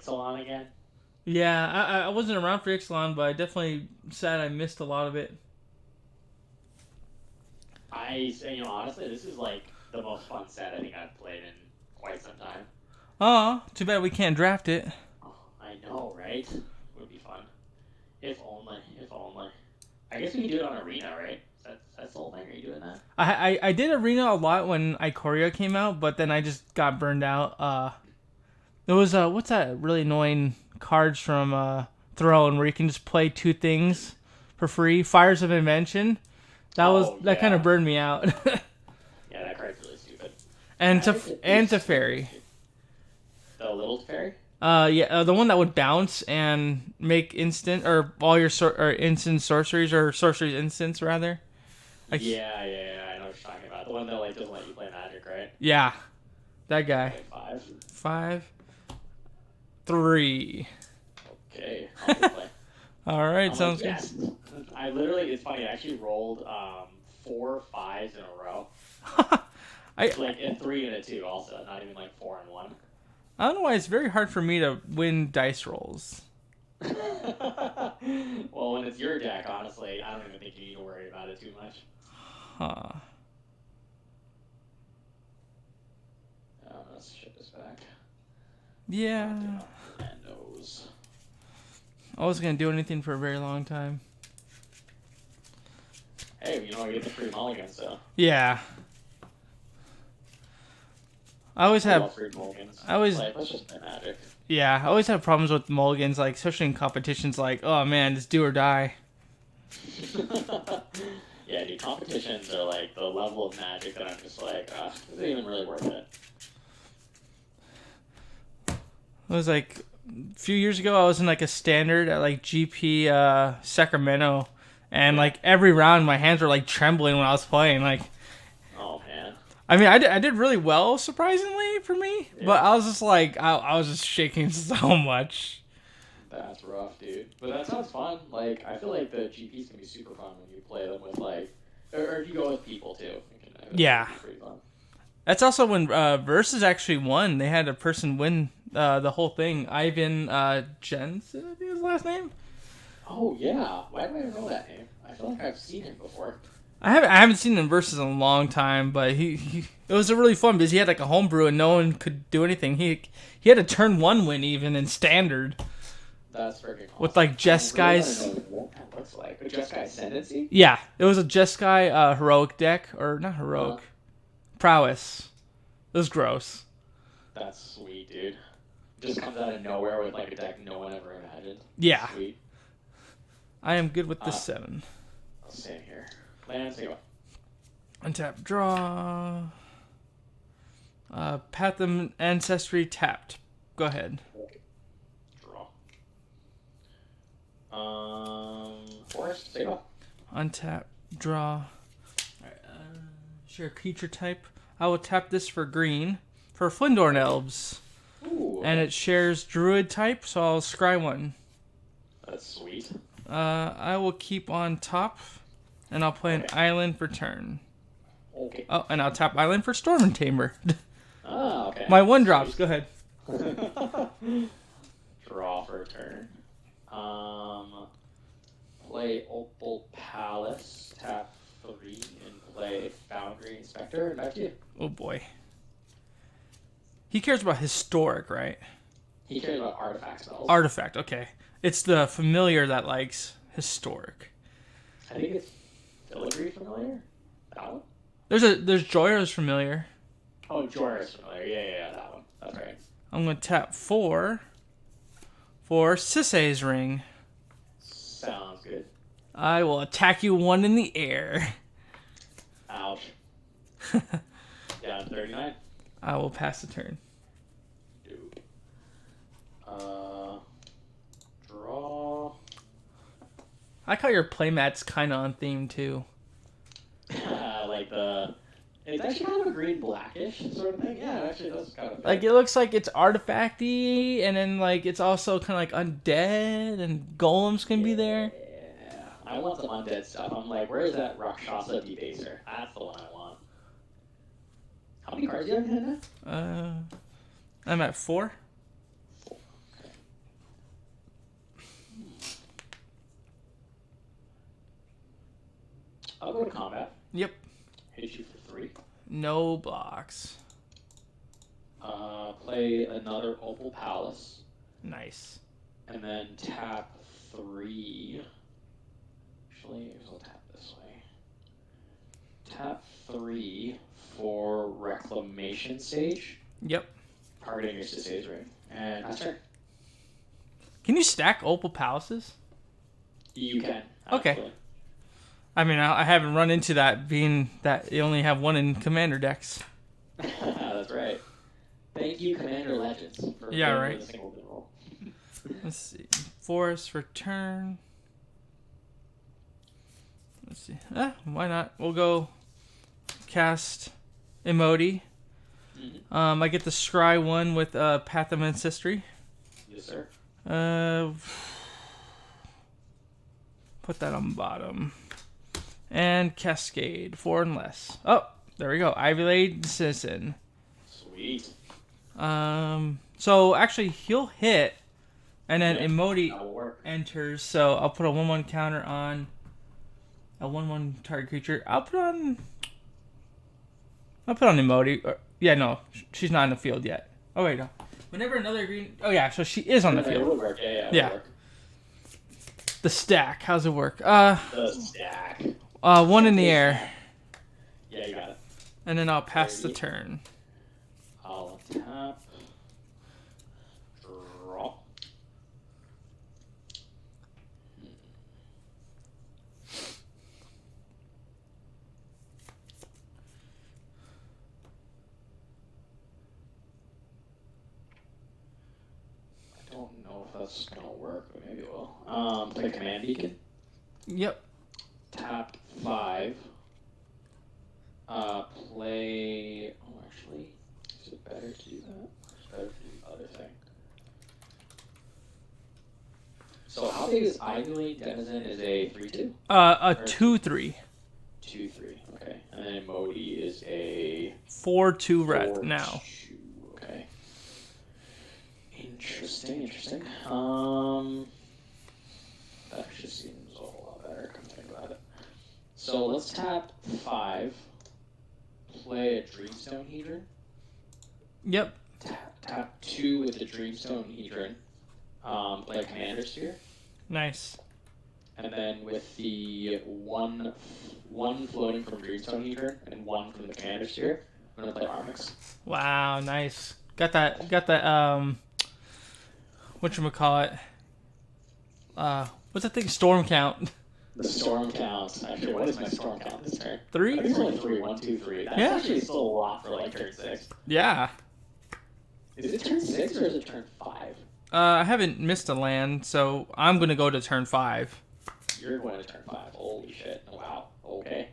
Ixalan again. Yeah, I wasn't around for Ixalan, but I definitely sad I missed a lot of it. Honestly, this is like the most fun set I think I've played in quite some time. Oh, too bad we can't draft it. Oh, I know, right? Would be fun. If only. If only. I guess we can do it on Arena, right? That's the whole thing. Are you doing that? I did Arena a lot when Ikoria came out, but then I just got burned out. There was what's that really annoying cards from Throne where you can just play two things for free? Fires of Invention. Oh That kind of yeah. burned me out. Yeah, that card's really stupid. and to I think and it's to Fairy. the little fairy. Yeah, the one that would bounce and make instant or all your or instant sorceries or sorceries instants rather. Like Yeah. I know what you're talking about. The one that like doesn't let you play Magic, right? yeah, that guy. Okay, 5. 5-3. Okay, I'll play. All right, I'm like, sounds good. yes. I literally, it's funny. I actually rolled 4 5s in a row, I like in 3 and a 2. Also, not even like 4 and 1. I don't know why it's very hard for me to win dice rolls. Well, when it's your deck, honestly, I don't even think you need to worry about it too much. Huh. Let's ship this back. Yeah. Nandos. I wasn't gonna do anything for a very long time. Hey, you get the free mulligan, so. Yeah. I always I love have. free mulligans. I always. Like, let's just play Magic. Yeah, I always have problems with mulligans, like especially in competitions. Like, oh man, it's do or die. Yeah, dude, competitions are like the level of Magic that I'm just like, is it even really worth it? It was like a few years ago. I was in like a standard at like GP Sacramento, and like every round, my hands were like trembling when I was playing. Like, Oh man. I mean, I did really well surprisingly for me, Yeah. but I was just like, I was just shaking so much. That's rough, dude. But that sounds fun. Like, I feel like the GPs can be super fun when you play them with like, or if you go with people too. Yeah. Be pretty fun. That's also when Versus actually won. They had a person win the whole thing. Ivan Jensen, I think his last name. Oh yeah. Why do I know that name? I feel like I've seen him before. I haven't seen him Versus in a long time, but he it was a really fun because he had like a homebrew and no one could do anything. He had a turn one win even in standard. That's freaking awesome. With like Jeskai. Jeskai. What that looks like. A Jeskai Ascendancy? Yeah, it was a Jeskai heroic deck or not heroic, prowess. It was gross. That's sweet, dude. Just comes out of nowhere with like a deck no one ever imagined. Yeah. Sweet. I am good with the 7. Same here. Land, say what? Untap, draw. Path of Ancestry tapped. Go ahead. Draw. Forest, say what? Untap, draw. Alright, share creature type. I will tap this for green for Flindorn Elves. Ooh. And it shares Druid type, so I'll scry one. That's sweet. I will keep on top, and I'll play an island for turn. Okay. Oh, and I'll tap island for Storm and Tamer. Okay. My 1 drops. Go ahead. Draw for a turn. Play Opal Palace, tap 3, and play Foundry Inspector, and back to you. Oh boy. He cares about historic, right? He cares about artifact spells. Artifact. Okay. It's the familiar that likes historic. I think it's Filigree familiar. That one. There's Joyra's familiar. Oh, Jorah's familiar. Yeah, that one. That's right. I'm gonna tap 4 for Sisay's ring. Sounds good. I will attack you 1 in the air. Ouch. Down 39. I will pass the turn. Dude. Draw. I like how your playmat's kind of on theme too. Like the. It's actually kind of a green blackish sort of thing. Yeah, it actually does kind of fit. Like it looks like it's artifacty, and then like it's also kind of like undead, and golems can be there. Yeah, I want some undead stuff. I'm like, where is that Rakshasa Debaser? That's the one I want. How many cards do you have in hand now? I'm at 4. Okay. I'll go to combat. Yep. Hit you for 3. No blocks. Play another Opal Palace. Nice. And then tap 3. Actually, I'll tap this way. Tap 3 for Reclamation Sage. Yep. Targeting your Sage ring. And that's turn. Can you stack Opal Palaces? You can. Okay. Absolutely. I mean, I haven't run into that, being that you only have one in Commander decks. That's right. Thank you, Commander Legends, for Yeah, playing right. with a single roll. Let's see. Forest for turn. Let's see. Why not? We'll go cast Emoti. Mm-hmm. I get the Scry one with Path of Ancestry. Yes, sir. Put that on bottom. And Cascade, 4 and less. Oh, there we go. Ivy Lane Citizen. Sweet. So actually he'll hit, and then Yeah, Emoti that will work. enters. So I'll put a 1/1 counter on a 1/1 target creature. I'll put on Emoti. Yeah, no, she's not in the field yet. Oh wait, no. Whenever another green. Oh yeah, so she is on the It field. would work. Yeah, it Yeah. would work. The stack. How's it work? The stack. 1 in the air, Yeah, you got it. and then I'll pass the 30. turn. I'll tap. Draw. I don't know if that's gonna work, but maybe it will. Play Command Beacon. Yep. Tap 5. Play. Oh, actually, is it better to do that? It's better to do the other thing. So, how big is Ivy Lane Denizen? Is a 3/2? A 2/3. 2/3. Okay, and then Emoti is a 4/2 red 4/2. now. Okay. Interesting. That just seems a whole lot better. Come think about it. So let's tap 5. Play a Dreamstone Hedron. Yep. Tap 2 with the Dreamstone Hedron. Play a Commander Sphere. Nice. And then with the one floating from Dreamstone Hedron and 1 from the Commander Sphere, I'm gonna play Armix. Wow, nice. Got that whatchamacallit? What's that thing? Storm count. The storm count. Actually, what is my storm count this turn? 3? I think it's only 3. 1, 2, 3. That's Yeah. actually still a lot for like turn 6. Yeah. Is it turn 6 or is it turn 5? I haven't missed a land, so I'm gonna go to turn 5. You're going to turn 5. Holy shit. Wow. Okay.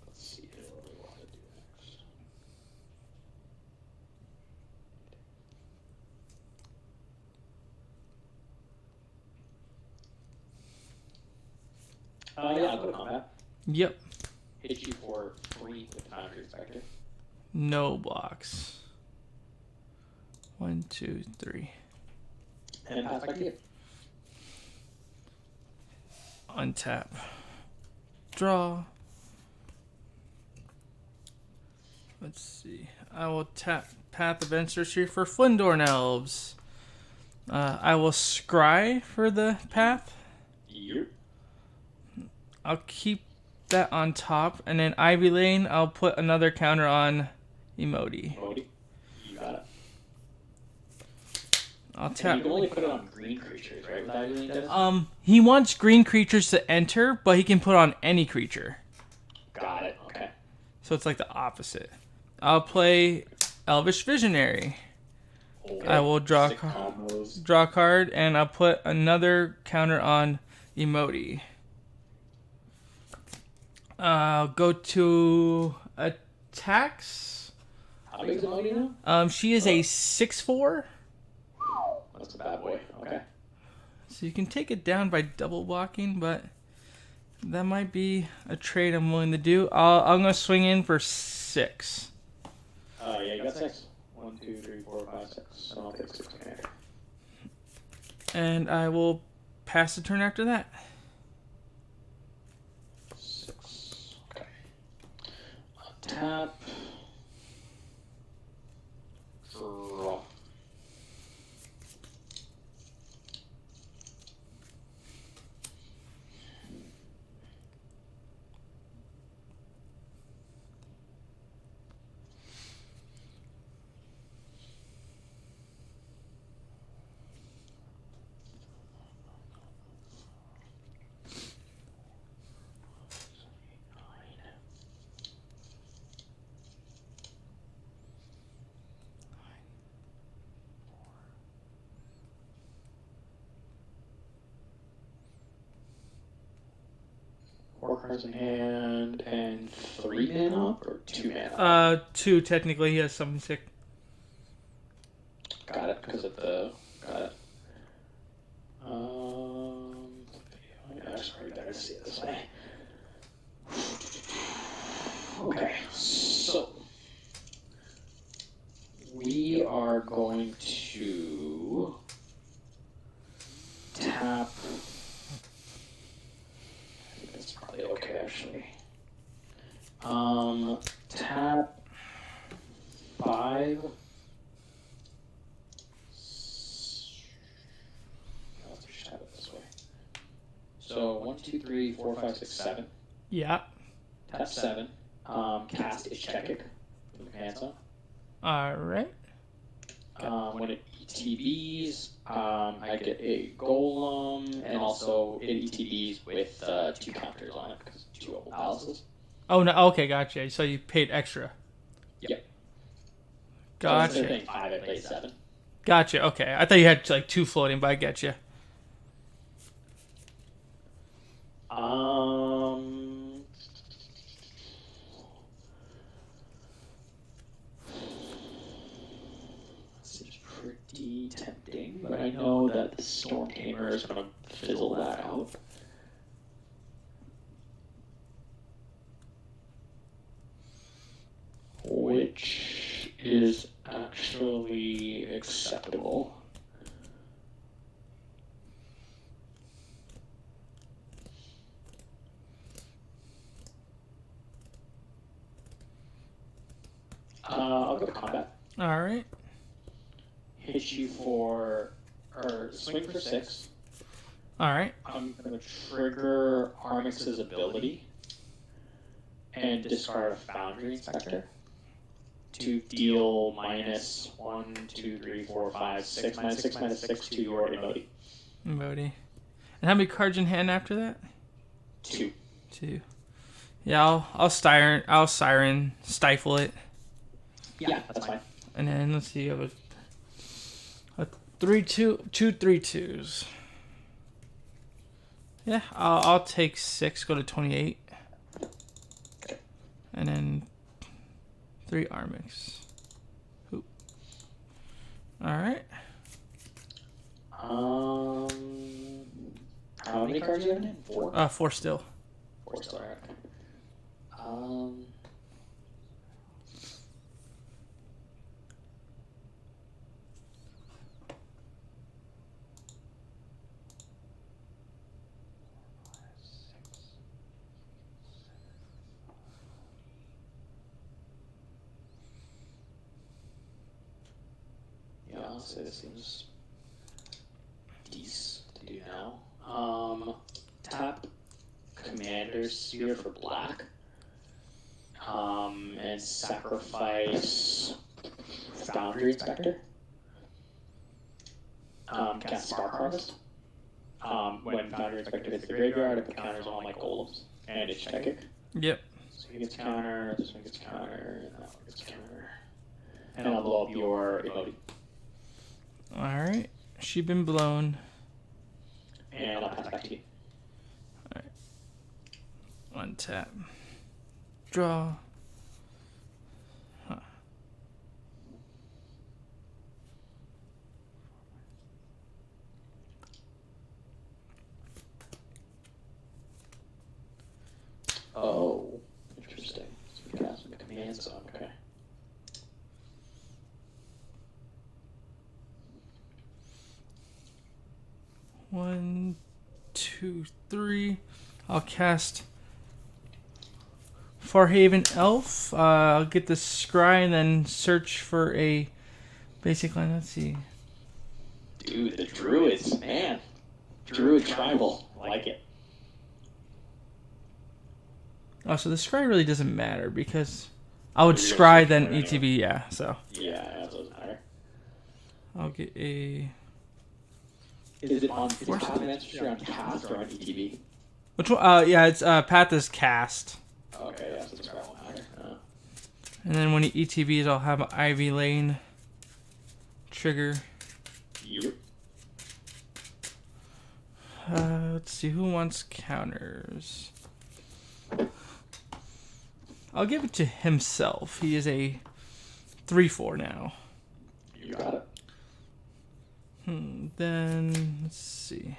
Let's see here what we want to do next. Yeah, I'll go to combat. Yep. Hit you for 3 with Foundry Inspector. No blocks. 1, 2, 3. And pass back to you. Untap. Draw. Let's see. I will tap Path of Ancestry for Flindorn Elves. I will scry for the path. Yep. I'll keep that on top, and then Ivy Lane, I'll put another counter on Emoti. Emoti. You got it. I'll And tap. you can only put it on green creatures, right? With Ivy Lane Denizen? He wants green creatures to enter, but he can put on any creature. Got it. Okay. So it's like the opposite. I'll play Elvish Visionary. Okay. I will draw Sick combos. draw a card, and I'll put another counter on Emoti. I'll go to attacks. How big is Emoti now? She is a 6/4. That's a bad boy. Okay. So you can take it down by double blocking, but that might be a trade I'm willing to do. I'm going to swing in for 6. Yeah, you got 6. 1, 2, 3, 4, 5, 6. And I'll take 6 commander. And I will pass the turn after that. 6. Okay. Tap. Draw. Four cards in hand and 3 mana up or 2 mana up? 2 technically. He has something sick. Got it, because of the. Got it. Sorry, better see it this way. Okay, so we are going to tap. I think that's probably okay, actually. Tap 5. Let's just have it this way. So 1, 2, 3, 4, 5, 6, 7. Yeah. Tap 7. Cast is checking. Put my hands up. Alright. When it ETBs, I get a golem, and also it ETBs with 2 counters on it because 2 opal palaces. Oh, no. Okay, gotcha. So you paid extra. Yep. Gotcha. So instead of paying 5, I paid 7. Gotcha. Okay. I thought you had like 2 floating, but I get you. Seems pretty tempting, but I know that the Storm Tamer is going to fizzle that out. Which is actually acceptable. I'll go to combat. Alright. Hit you for, or swing for 6. Alright. I'm going to trigger Armix's ability and discard a Foundry Inspector to deal minus 1, 2, 3, 4, 5, 6, minus 6, minus 6 to your emote. Emote. And how many cards in hand after that? 2. 2. Yeah, I'll siren stifle it. Yeah, that's fine. And then let's see, you have a 3/2, 2 3/2s. Yeah, I'll take 6, go to 28. And then 3 Armix. Oop. Alright. How many cards do you have in? 4? 4 still. 4 still, alright. Yeah, honestly, this seems decent to do now. Tap Commander Sphere for black. And sacrifice Foundry Inspector. Cast Spark Harvest. When Foundry Inspector hits the graveyard, it counters all my golems. And it's checking. Yep. So he gets counter, this one gets counter, and that one gets counter. And I'll blow up your emote. Alright. She been blown. And I'll pass back to you. Alright. 1 tap. Draw. Huh. Oh, interesting. So we cast a command zone, okay. One, 2, 3. I'll cast Farhaven Elf. I'll get the Scry and then search for a basic line. Let's see. Dude, the Druids, man. Druid Tribal. Like it. Oh, so the Scry really doesn't matter because I would Scry then ETB, yeah, so. Yeah, that doesn't matter. I'll get a... Is it on Path of Ancestry on cast or on ETB? Which one? Yeah, it's Path is cast. Okay, yeah, so the Scry won't matter. And then when he ETBs, I'll have an Ivy Lane trigger. Yep. Let's see, who wants counters? I'll give it to himself. He is a 3/4 now. You got it. Then, let's see.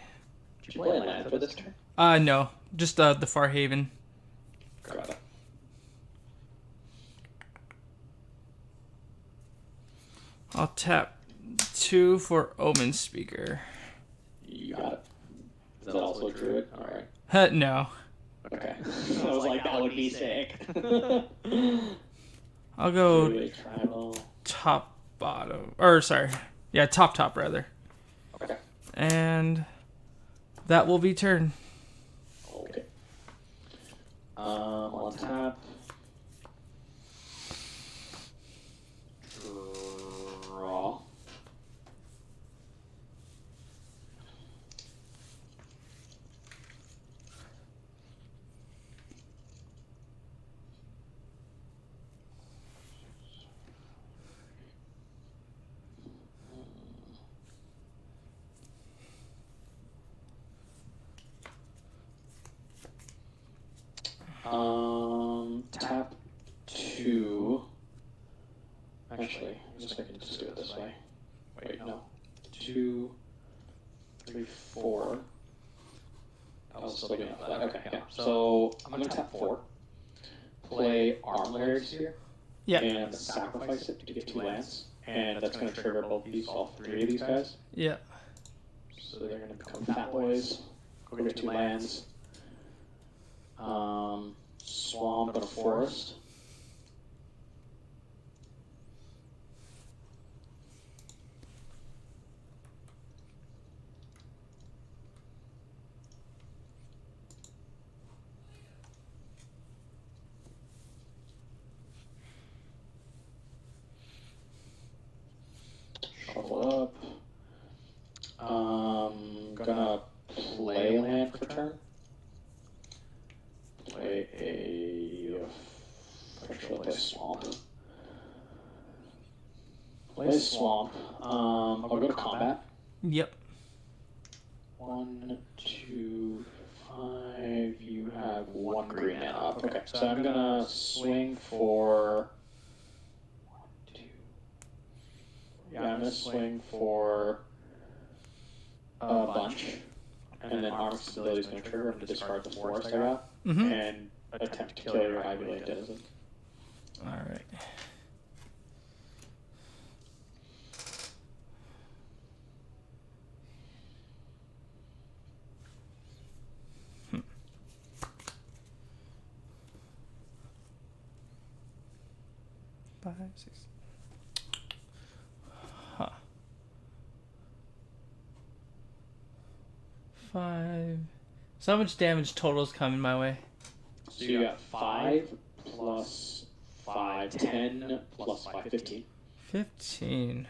Did you play a land for this turn? No. Just the Farhaven. Got it. I'll tap 2 for Omen Speaker. You got it. Is that also a Druid? Alright. No. Okay. I was like, that would be sick. I'll go Druid Tribal. top, bottom. Or, sorry. Yeah, top, rather. Okay. And that will be turn. Okay. On tap. Draw. Tap 2. Actually, I guess I can just do it this way. Wait, no. 2, 3, 4. I was still doing that. Okay, yeah. So I'm gonna tap 4. Play Armillary Sphere. Yeah. And sacrifice it to get 2 lands. And that's gonna trigger both these, all 3 of these guys. Yeah. So they're gonna become fat boys. Go get 2 lands. Swamp and a forest. Shuffle up. Gonna play a land for turn. Play a... Actually, play a swamp. Play a swamp. I'll go to combat. Yep. 1, 2, 5. You have 1 green mana up. Okay, so I'm gonna swing for... 1, 2... Yeah, I'm gonna swing for a bunch. And then Arm's ability is going to trigger him to discard the forest I got. And attempt to kill your Ivy Lane Denizen. Alright. Five, 6. Huh. 5. So how much damage total is coming my way? So you got 5 plus 5, 10 plus 5, 15. 15.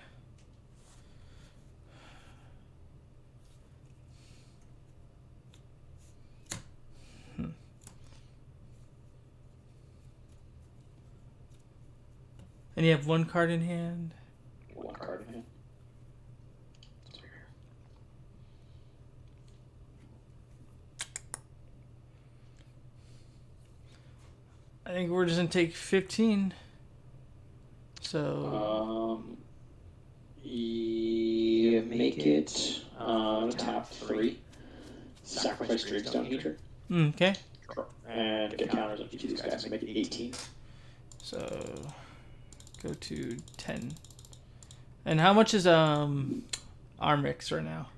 And you have 1 card in hand? 1 card in hand. I think we're just going to take 15. So... you make it tap 3. Sacrifice Dreamstone Heater. Okay. And get counters on each of these guys and make it 18. So... go to 10. And how much is Armix right now?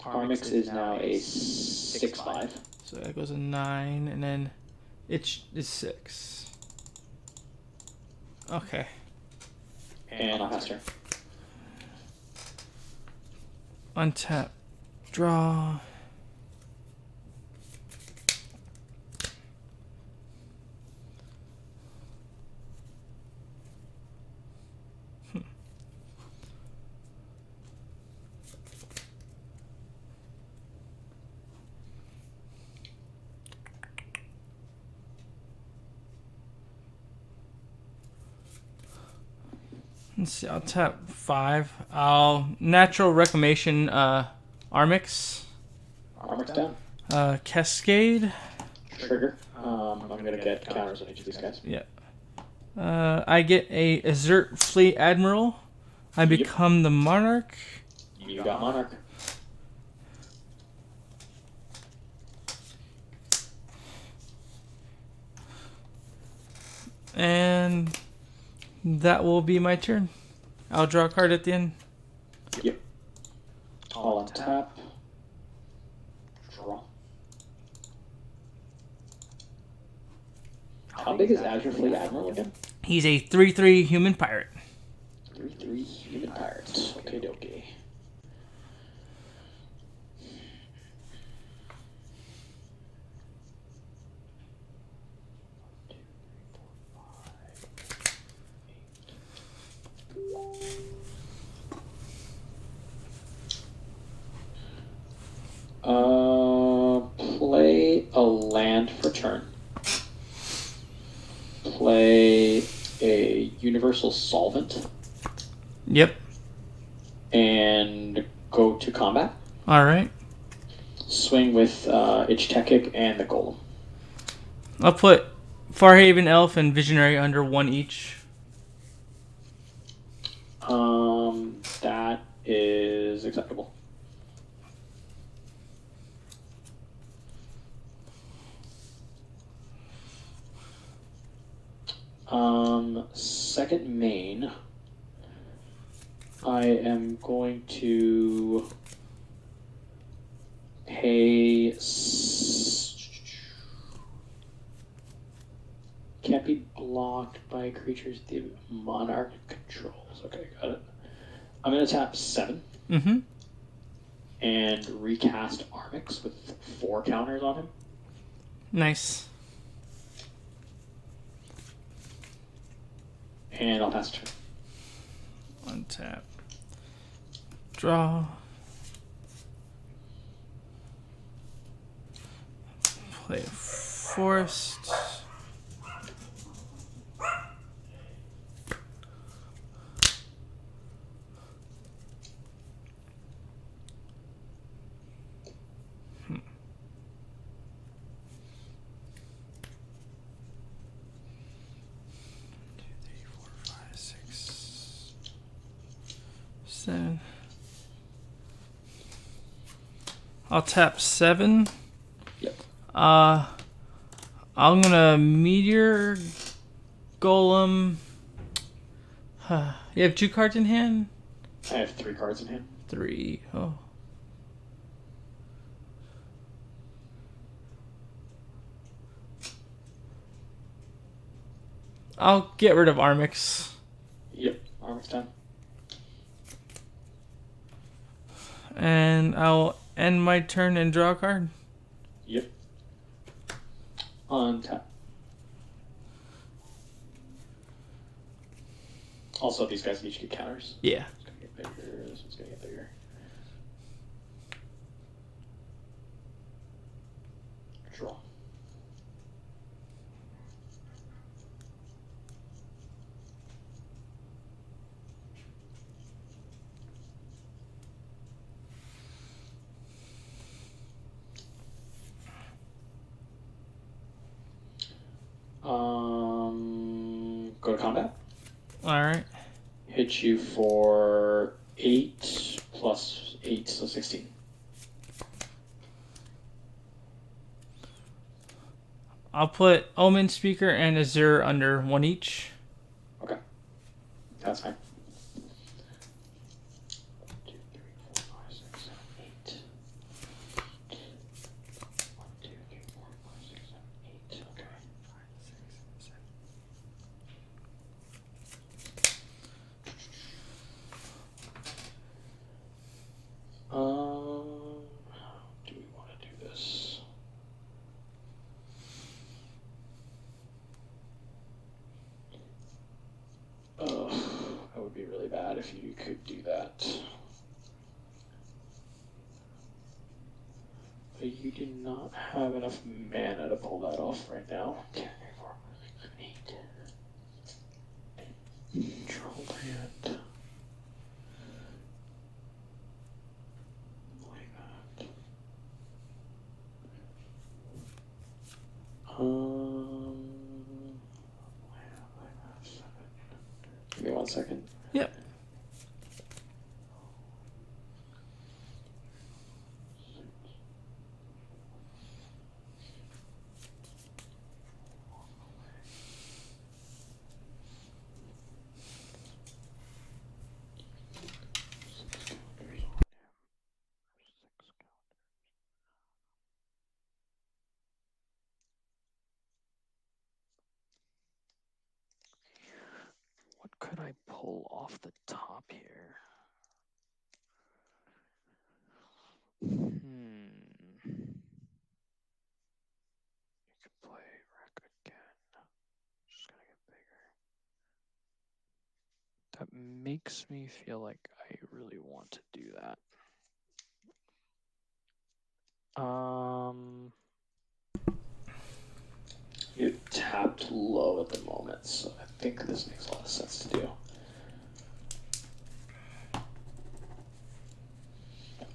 Armix is now a 6/5. So that goes a 9, and then it is 6. Okay. And I'll pass turn. Untap. Draw. Let's see, I'll tap 5. I'll Natural Reclamation Armix. Armix down. Cascade. Trigger. I'm going to get counters on each of these guys. Yeah. I get a Azert Fleet Admiral. I become the Monarch. You got Monarch. And that will be my turn. I'll draw a card at the end. Yep. All on tap. Draw. How big is Azure Fleet Admiral again? He's a 3/3 human pirate. 3/3 human pirates. Okay, dokie. Play a land for turn. Play a Universal Solvent. Yep. And go to combat. Alright. Swing with Ichtekik and the Golem. I'll put Farhaven Elf and Visionary under 1 each. That is acceptable. Second main, I am going to pay. Can't be blocked by creatures the Monarch controls. Okay, got it. I'm going to tap 7. Mm-hmm. And recast Armix with 4 counters on him. Nice. And I'll pass turn. Untap. Draw. Play a forest. I'll tap 7. Yep. I'm gonna Meteor Golem. You have 2 cards in hand? I have 3 cards in hand. 3. Oh. I'll get rid of Armix. Yep, Armix done. And I'll end my turn and draw a card. Yep. On tap. Also, these guys each get counters. Yeah. It's gonna get bigger. This one's gonna get bigger. Draw. Go to combat. Alright. Hit you for 8 plus 8, so 16. I'll put Omen Speaker and Azure under 1 each. Okay. That's fine. 1, 2, 3, 4, 5, 6, 7, 8. if you could do that. But you do not have enough mana to pull that off right now. 10, 4, 8. Draw land. Like that. Give me 1 second. Yep. What could I pull off the top here? You could play Wreck again. Just gonna get bigger. That makes me feel like I really want to do that. You're tapped low at the moment, so I think this makes a lot of sense to do.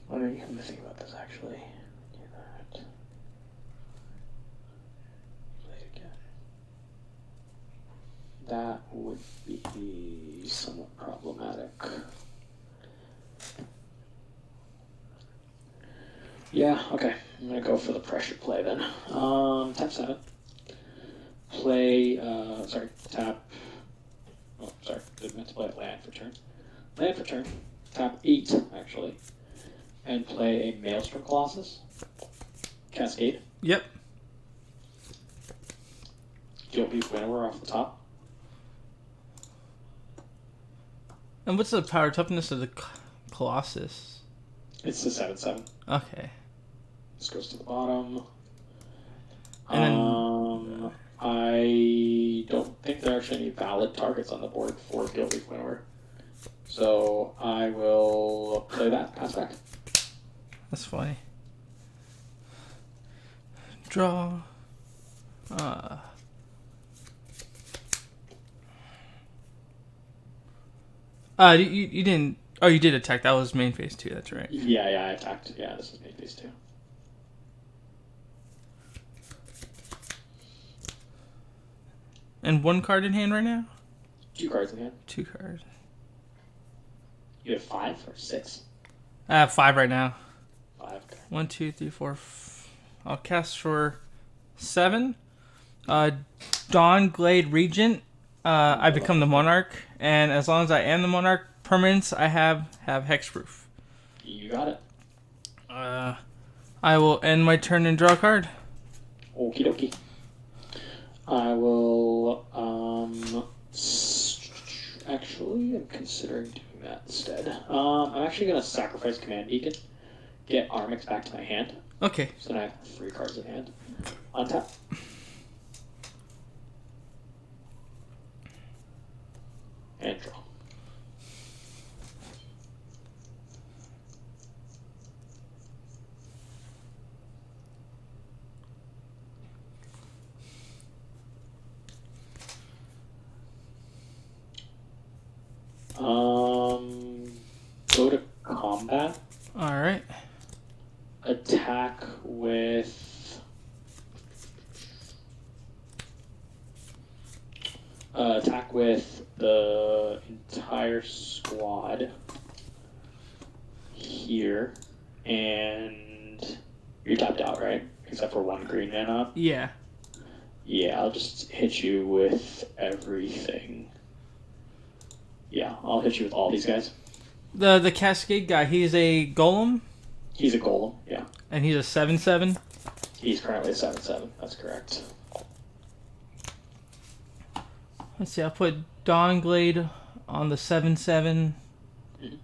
What are you think about this actually? Do that. Play it again. That would be somewhat problematic. Yeah, okay. I'm gonna go for the pressure play then. Tap 7. Play, tap. Oh, sorry. Didn't meant to play land for turn. Land for turn. Tap 8, actually. And play a Maelstrom Colossus. Cascade. Yep. Deal Beef Winnower off the top. And what's the power toughness of the Colossus? It's the 7/7. Okay. This goes to the bottom. And then, I don't think there are actually any valid targets on the board for Deal Beef Winnower. So I will play that, pass back. That's funny. Draw. You didn't. Oh, you did attack. That was main phase 2. That's right. Yeah, I attacked. Yeah, this is main phase 2. And 1 card in hand right now? 2 cards in hand. 2 cards. You have 5 or 6? I have 5 right now. 5. Okay. 1, 2, 3, 4. I'll cast for 7. Dawn Glade Regent. I become the Monarch, and as long as I am the Monarch, permanents I have hexproof. You got it. I will end my turn and draw a card. Okie dokie. I will, actually, I'm considering doing that instead. I'm actually going to sacrifice Command Beacon, get Armix back to my hand. Okay. So then I have 3 cards in hand. Untap. And draw. Go to combat. Alright. Attack with... attack with the entire squad here, and you're tapped out, right? Except for 1 green mana. Yeah. Yeah, I'll just hit you with everything. Yeah, I'll hit you with all these guys. The Cascade guy, he's a golem? He's a golem, yeah. And he's a 7/7? He's currently a 7/7, that's correct. Let's see, I'll put Dawnglade on the 7/7. Mm-hmm.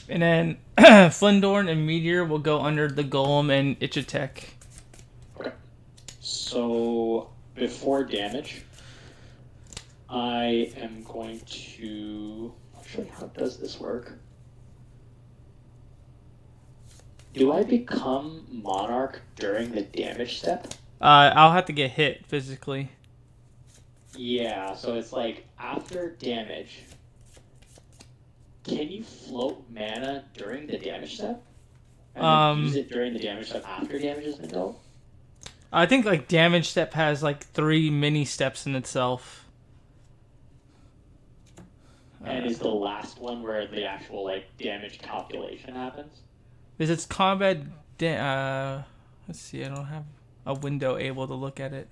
And then Flindorn and Meteor will go under the Golem and Ichatek. Okay. So, before damage, I am going to... Actually, how does this work? Do I become Monarch during the damage step? I'll have to get hit physically. Yeah, so it's like after damage, can you float mana during the damage step? And then use it during the damage step after damage has been dealt? I think like damage step has like 3 mini steps in itself. And is the last one where the actual like damage calculation happens? Is its combat? Let's see. I don't have a window able to look at it.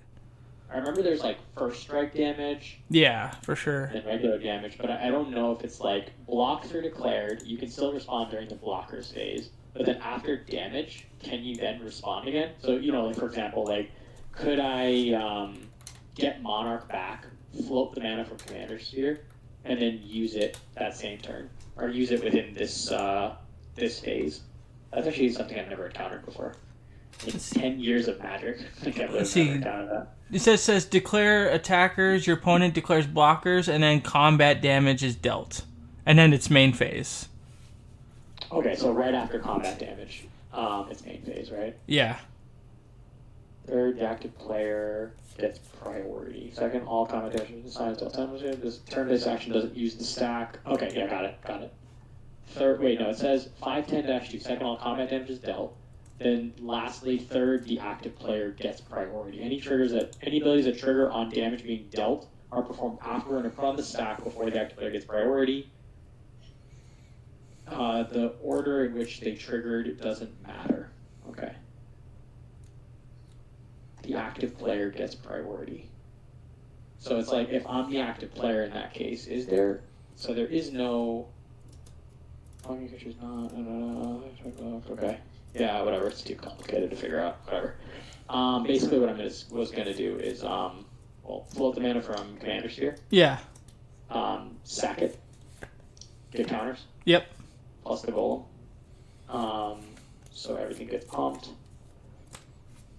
I remember there's like first strike damage. Yeah, for sure. And regular damage, but I don't know if it's like blocks are declared. You can still respond during the blockers phase, but then after damage, can you then respond again? So like for example, like could I get Monarch back, float the mana from Commander Sphere, and then use it that same turn, or use it within this this phase? That's actually something I've never encountered before. In 10 years of Magic, I can't believe I've never encountered that. It says declare attackers, your opponent declares blockers, and then combat damage is dealt. And then it's main phase. Okay, so right after combat damage, it's main phase, right? Yeah. Third, the active player gets priority. Second, all combat damage decides dealt 10. This turn-based action doesn't use the stack. Okay, yeah, got it. Third, wait, no, it says 5/10-2. Second, all combat damage is dealt. Then lastly, third, the active player gets priority. Any abilities that trigger on damage being dealt are performed after and upon the stack before the active player gets priority. The order in which they triggered doesn't matter. Okay. The active player gets priority. So it's like if I'm the active player in that case, there is no. Okay. Yeah, whatever. It's too complicated to figure out. Whatever. Basically, what I was gonna do is float the mana from Commander Sphere. Yeah. Sack it. Get counters. Yep. Plus the golem. So everything gets pumped.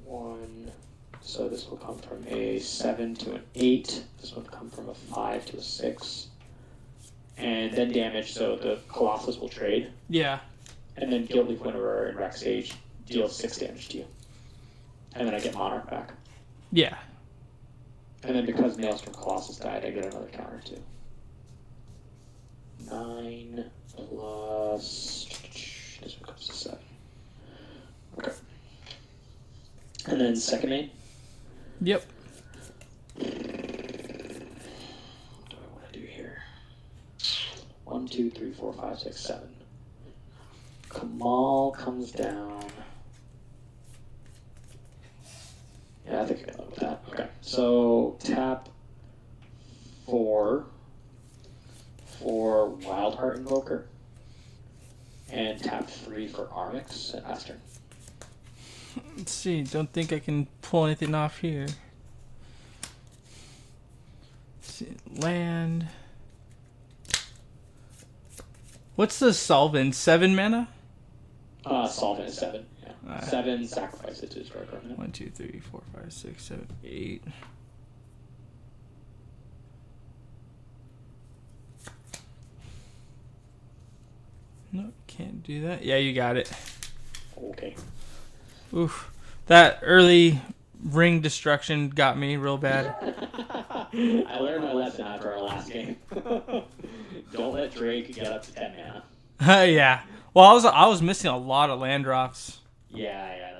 1. So this will come from a 7 to an 8. This will come from a 5 to a 6. And then damage. So the Colossus will trade. Yeah. And then Guildleaf Winnower and Rex Sage deals 6 damage to you. And then I get Monarch back. Yeah. And then because Maelstrom Colossus died, I get another counter too. 9 plus... This one comes to 7. Okay. And then second main? Yep. What do I want to do here? 1, 2, 3, 4, 5, 6, 7. Kamal comes down. Yeah, I think I can live with that. Okay, so tap 4 for Wildheart Invoker, and tap 3 for Armix and pass turn. Let's see. Don't think I can pull anything off here. Let's see. Land. What's the solvent? 7 mana? Solvent is 7. Yeah. 7, sacrifice it to destroy permanent. 1, 2, 3, 4, 5, 6, 7, 8. No, can't do that. Yeah, you got it. Okay. Oof. That early ring destruction got me real bad. I learned my lesson after our last game. Don't let Drake get up to 10 mana. Yeah. Well, I was missing a lot of land drops. Yeah,